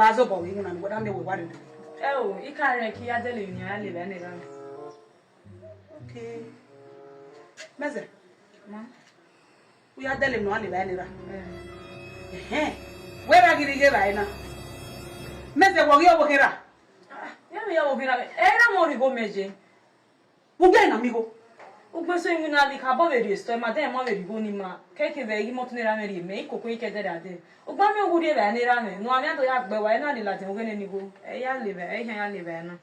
was a boy, and what I know what it is. Oh, you can't keep a deli, I live anywhere. Okay. Mother, we are telling no live anywhere. Where are you getting now? Mother, what you're working at? Yeah, we are going to go measure. Again, amigo. Upeso inguna li kabo veri sto ma de ma veri goni ma keke ve imo tunera meri me ko ko ike de ade ugba mi oguri ve ni ra me no ami to ya gbe wa na ni lati ogene ni go e ya le ve e ya le ve na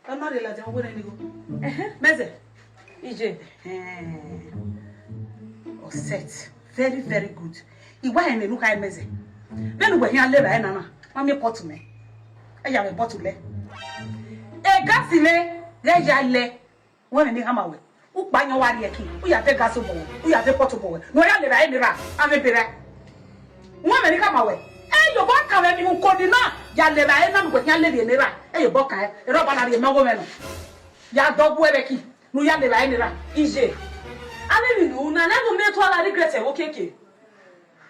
e ma le lati ogene ni go meze ije oh set very very good iwa ene nu kai meze benu gbe yan le ve na na ma mi pot me e ya me pot le e gasi le ya le when ni hama we u pa yan wari e ki u ya te gas bo u ya te pot bo no ya le ra e ra ave bere won me ni kama we e yo bo ka we mi ko di na ya le ra e na go yan le ni ra e yo bo ka e ro ba na re mago me no ya do bu e be ki no ya le ra e ni ra ije ave mi no na go me to ala regret e wo keke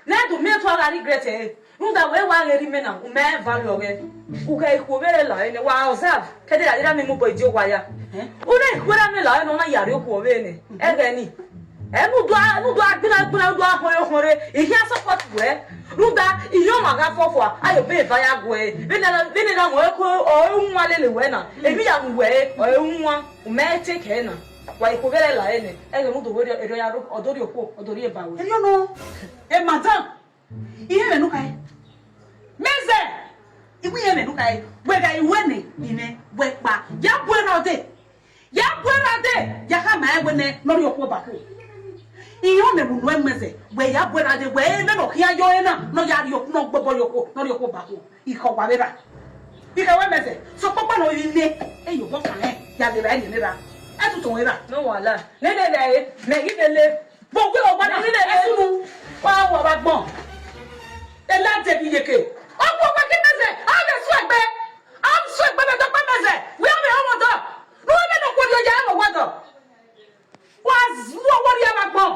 na go me to ala regret e nda we wa ngeri me na u me value oge u ka iko bere la ene wa observe kede la dira me mo bo ije wa ya una ikwera me la no na yare ko we ne e ga ni e nu do agbina do ahore hore e hia support we nu da iyo maga fofo ayo be va ya go e be na mo ko o nwa lele we na e bi ya we o nwa u me take na wa iko bere la ene e ga nu do we e do ya odori opo odori e ba we e yo no e madam ihe me nu kai meze iwu ihe me nu kai we ga iwe ni ine we pa ya bu na de ya buena de ya ka ma egbe ne no ri okwo ba ko iyo me bu no meze we ya buena de we me no kia yo na no ya ri okwo no gbogbo yoko no ri okwo ba ko iko wa beba ika we meze so papa no ile e yo bo kan ya le ba ni ra e tutu we ra no wala ne gidele bo we o ba na ni e sunu wa wa ba gbon e la de bi yeke o bo ba ki meze a de so egbe am so egbe be do pa meze we o me o mo do no me no kwodi oja no wado was no worry about gbon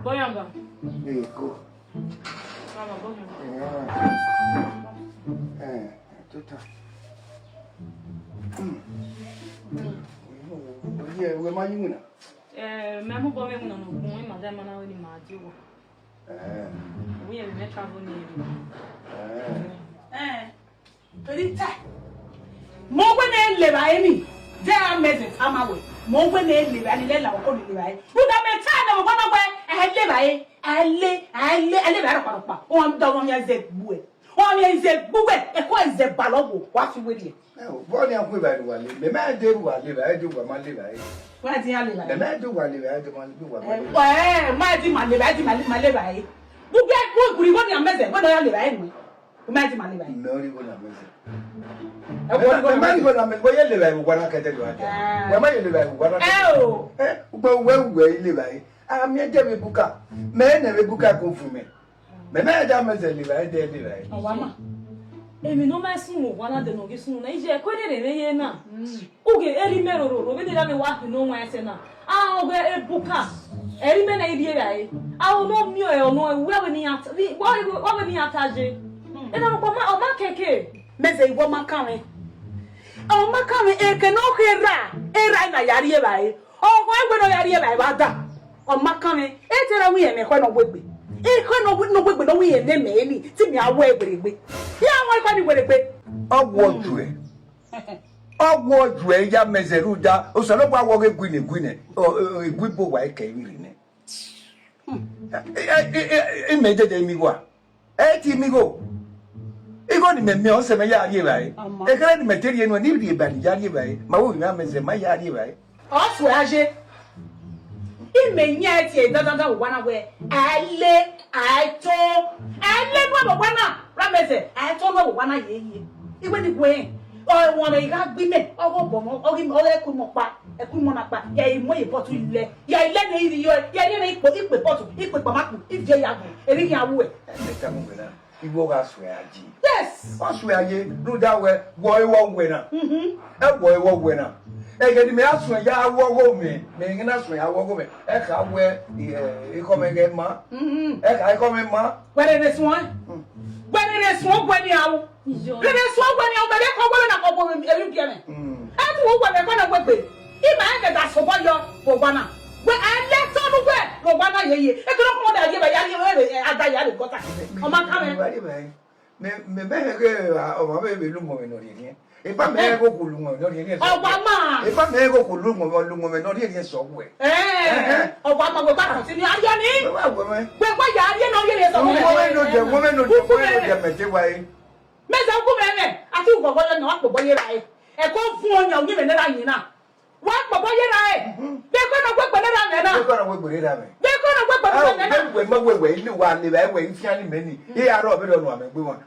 boyanga go mama boyanga tota oye we ma yuna me mo bo me mo no mo e madam na oni ma ji wo we e me travel ni Rita. Mo gbe na le ba emi. They are amazing amawe. Mo gbe na le ba ni le la ko le ba e. Bu da me ta na mo gbe le ba e. Ale ba ro pa. O am da mo ya ze bu e. O am ya ze bu e. E ko ze balogo wa fi we die. Bo ni akwe ba ru wa le. Me ma de ru wa le ba e de wa ma le ba e. Wa di ya le ba. Me ma de wa le ba e de ma le wa ma. Ma di ma le ba di ma le ba e. Bu ge ko guri wo ni amazing. Wo ya le ba e ni. Ma di ma le ba e. No ri wo na amazing. E ma go na me wo ye le ba e wo na kete do ate. We ma ye le ba e wo na. Ugbo we le ba e. Ami e je me buka. Me na me buka ko fu me. Me ma da amazing le ba e de le ba e. Owa ma emi no ma sun wo na de no gi sun na ije ko de re ye na uge eri meroro ro be de la me wa no nwa ese na oge ebuka eri me na idie ya e no mi o no we ni ata we ni ataje e na ko ma o ma keke meze iwo makare o makare e ke no era na yari e bai o ko egbe no yari e bai ba da o makare e tera wi e me ko no gbegbe e ko no gbegbe no wi e ne me ni ti mi awo egberegbe ya won ko ni gberegbe ogwo jue ya mezeru da o so lo gba wo gwine egwibo wa ke iri ne meje de mi wa ti mi go igo ni me o se me ya ri bai e kere ni material no ni ri ba ni ya ri bai ma wo mi ameze ma ya ri bai o so aje imenya ti e dandan wo na we ale no wo na rameze aito no wo na ye igwe ni gwe o won e ga gbi me owo bo mo o eku mo pa eku mo na pa ya imo ye potu ile ya ile ni iri yo ya ni ipo potu ipe pa maku ije ya gun eri ni awu e ta mo gbe na igbo ga so aji yes o so aye no da we wo iwo gwe na e wo iwo gwe na get me ask when ya walk me, making us when I walk me. I wear you come again, ma. I come in, ma. When it is one? When it is one, when you are. Let us walk when you're very common every day. I do what I'm going to work with. If I get that for one year, for one. When I left on the way, for 1 year, I don't want to give a young at the other got on my coming. Me oh, my baby, look woman, not here. If I may go to Lungo, not here. Oh, Mama! If I may go to Lungo, not here, so way. Oh, Mama, we're back to the Ariane. Woman, where you know, woman, the way. Mesa woman, I think what you're not the boy. A call for your women that I know. What boy I? They're going to work with it. They're going to work with it. They're going to work with it. When you want to wait, fairly many. Here are Robert on one. We want.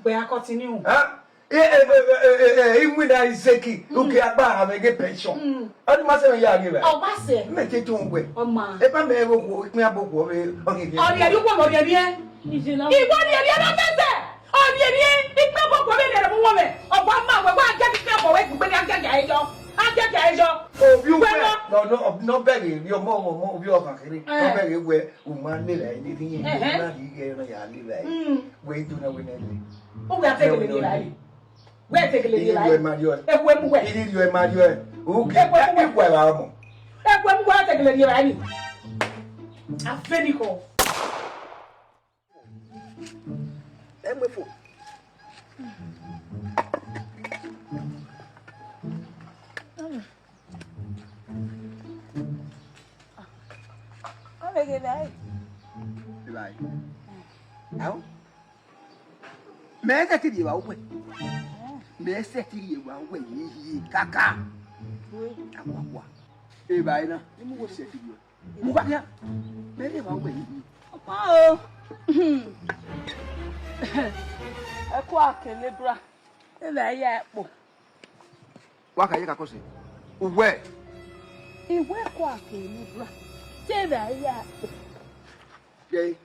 We are continue. Huh? When I say, look at Bar, I get pension. I must say, oh, I say, make it to wait. Oh, ma. If I may work me a book, okay. Oh, yeah, you want to get he won the other message. Oh, yeah, it's not for a woman. Oh, Mama, we're getting careful when I get a oh, you no begging, your mom of your country. No begging where woman live anything. Wait to know when. Oh, we are taking the light. We're taking the light. It is your mother. Who can't well. When we're taking the light. A finical. And before. Right. Now, may I tell you away? May I set you away? Kaka. Hey, Bina, you will set you. Mugaya, may you away? Oh, a quack and libra. And I apple. What can you go say? Where? He went quack and libra. Say that, yeah. Jay,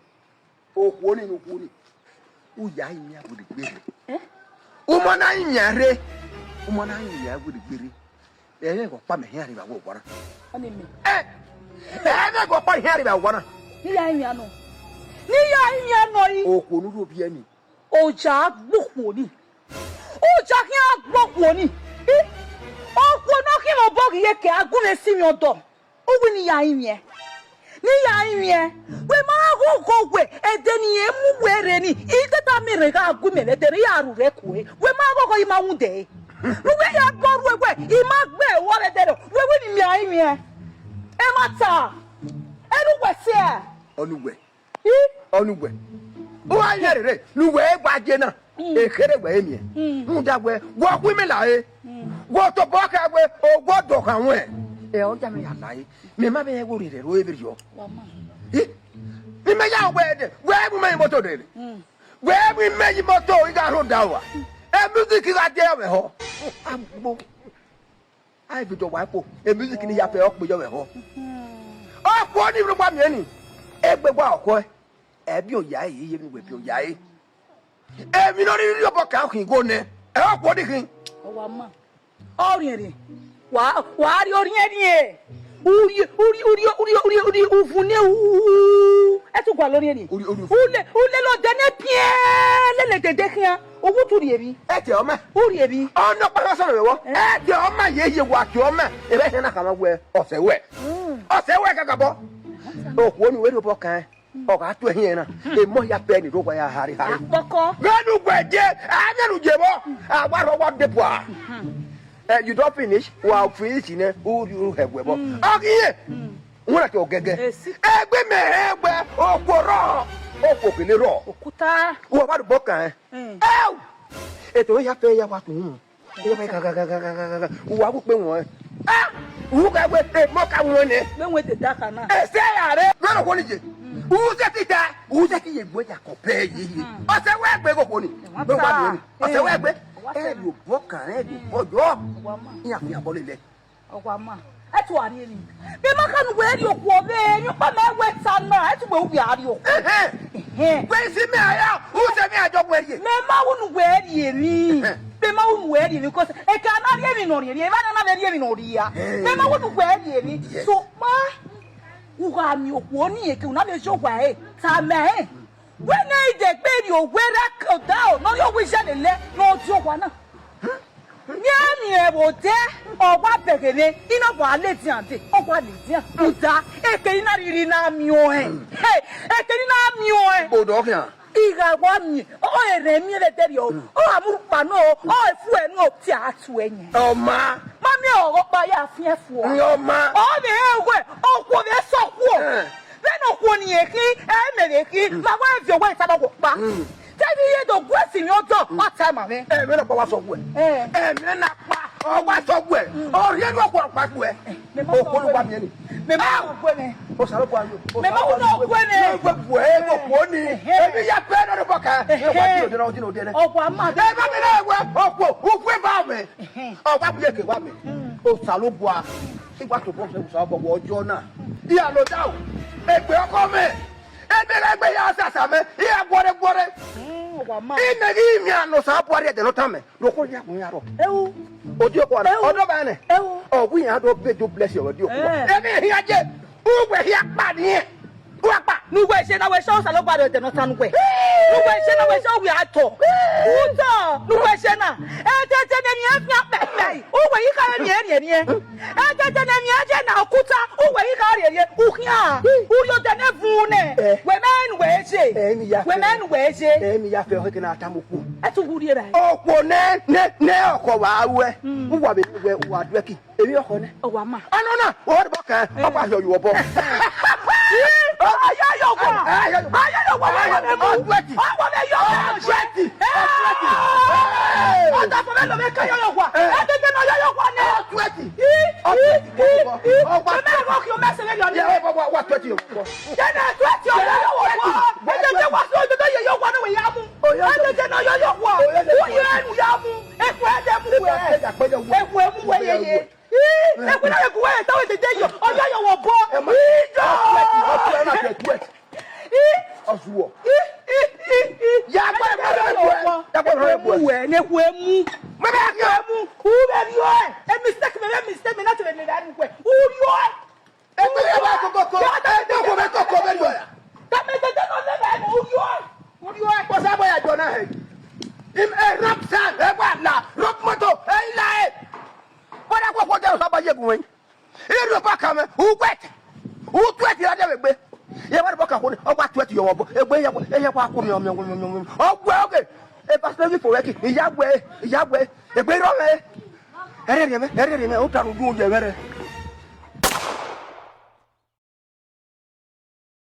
oh, one in Ukuni. Who yai me up with the baby? Eh? Woman, I'm yare. Woman, I'm yare with the baby. They never got me here about water. Eh? I never got my hair about water. Niano. Niano. Oh, Kunu Piani. Oh, Jack, book money. Oh, Jack, yeah, book money. Oh, we're knocking a bug yet. I'm going to see your dog. Oh, when you are in here. Ni ya we ma go we e de ni emu we re ni I tata mi re ga gu me le de ya ru re ku we ma go ima wu de lu we ya gbo ru we ima gbe wo le de we ni mi ayi mi e ma ta e lu we se Onuwe o anya re lu we gba je na e kere we mi nu da we wo ku mi la e wo to bo ka we o gbodo kan we e o ja me ya lai me ma be go re ro e bi yo ni me ya we de we bu me moto de we bu me moto I ga ro da wa e music ga je we ho agbo ai bi do wa po e music ni ya fe o pe yo we ho o po ni ru pa mi ni e gbe gba oko e bi o ya yi ye mi we bi o ya yi e mi no ri yo po ka kin go ne e o po di kin o wa ma o ri ri wa ri o ri e uri ufune etu gwa lori ni ule lo de ne pie le de kian owo tu ri ebi ete o ma uri ebi ono pa so re wo ete o ma ye wa ki o ma e be he na kama we ose we kaka bo o ko ni we ro bo kan o ka tu ehin na e mo ya pe ni ro kwa ya hari akoko ganu gbeje anyaru je bo agbaro wa depo a you don't finish while finish ne uru hegwebo ogiye wona ke ogege egbe me egbe okoro okokele ro okuta wo ba do bokan eto ya fe ya wa tun e ba ga wa ku pe won wu ka gbe te mo ka won ne me we te daka na e se ya re gbo ko ni je wu se ki ye gbo ja ko pe yi o se we gbe ko ko ni gbo ba ni o se we gbe you bokan you bojo ya fi abole le ogwa ma etu ari ni be maka nu we ri oku obe yin pa me we ta na etu we wi ari oku we si me aya who se me ajo we ri me ma wo nu we ri eri be Mema wonu edi because e ka na rie mi no rie e ba na rie mi no ria mema wonu kwa edi ni so ma uga mi okwo ni e ke una le so kwa e ta me when e de pe di ogwera ko da no yo wi se le no ti okwa na mi e bo te ogba pekele ina bo ale ti ante ogba le ti uta e ke ina riri na mi o e e ke ina mi o e o do kan iga wa mi o ere mi le teri o amuru pa no o efu enu o ti atu enye o ma mi o pa ya fin efu o o ma o me ewe o ko be so ku o be no ku ni e ki e me be ki ma wa fi o wa ta ba ko pa tẹ́bí iye tó gbé sí ni ó tọ̀ wá tẹ́ mà mí. mi náà pa wá sọ gbẹ. mi náà pa ọ wá sọ gbẹ. ọ rí ẹni ọkọ ọ̀pá gbẹ. o kò ló wà mí ẹni. mẹ́mà wò gbé mi. o sàrò bọ̀ ayò. mẹ́mà wò náà gbé mi. o gbẹ bọ̀ ẹ́ o kò ní. ebi ya pẹ́ náà ló bọ̀ ká. ẹ wá jí òde náà jí òde náà. ọ̀pọ̀ àmà. ẹ bá mi náà wẹ ọ̀pọ̀ òkú ẹ bá mi. ọ wá bí èké wá mi. o sàrò bọ̀ a. ìgbà tó bọ̀ sẹ́kù sàrò bọ̀ wọ ọjọ́ náà. ìyá ló dá o. èpè ọkọ mi. ebi rẹ gbé yà sàṣà mi. ìyá gbọ́dẹ́gbọ́dẹ́. ime gi mi anu sa po ari de no tame lo ko ya kun ya ro ewu odi ko na odo ba ne ewu o bu yan do be do bless your odi ko e mi hiya je u gbe hiya pa ni u pa nu gbe se na we so sa lo gba de no tanu gbe nu gbe se na we so wi ato u to nu gbe se na e tete ne mi afi apepe u we yi ka mi eri ni e tete ne mi aje na okuta u we yi ka ri u hia u yo de ne vu ne we men we se we men we se mi ya fe o ke na atamoku e tu guri ra opo ne oko wa we u wa be we wa dweki emi oko ne o wa ma ano na o de bo kan o pa yo yo bo ayo kwa o dweki o wa me yo dweki o da fo me lo me ka yo kwa e tete no yo kwa ne dweki o wa me go ki o me se le yo ni wa dweki yo bo tene dweki o yo kwa e tete wa so tete yo kwa no we ya mu e tete no yo kwa o ye nu ya mu e ku e de mu we e ku e mu we ye e ku na ku we ta we tete yo o yo wo bo Osuwo. Ya gba we ne ku emu me ba ki emu u be ri o e mistake me na te le dan ku u ri o e pe ya ba ko e do ko be ko be ri o ta me te no le ba u ri o ko sa bo ya jo na he im e rap san e gba la rap moto e ila e bọ́dá kó kó jẹ́ ọ̀sán bá yẹ̀gùn wọ̀nyí ilé ìlú bá kà mẹ́ ù tuẹ̀tì lájẹ́ mi gbé yẹ wọ́n bá kà kó ní ọgbà tuẹ̀tì yọ̀ wọ̀ bọ̀ ẹgbẹ́ ẹ̀yẹ kó akó mi ọgbẹ́ ọ̀gẹ̀ ẹ pàṣẹ fífò rẹ̀ kì ìyàgbẹ́ ẹgbẹ́ rọ̀ mẹ́ ẹ̀rẹ̀ rẹ̀ mẹ́ ó tànù dùn jẹ̀ mẹ́rẹ̀.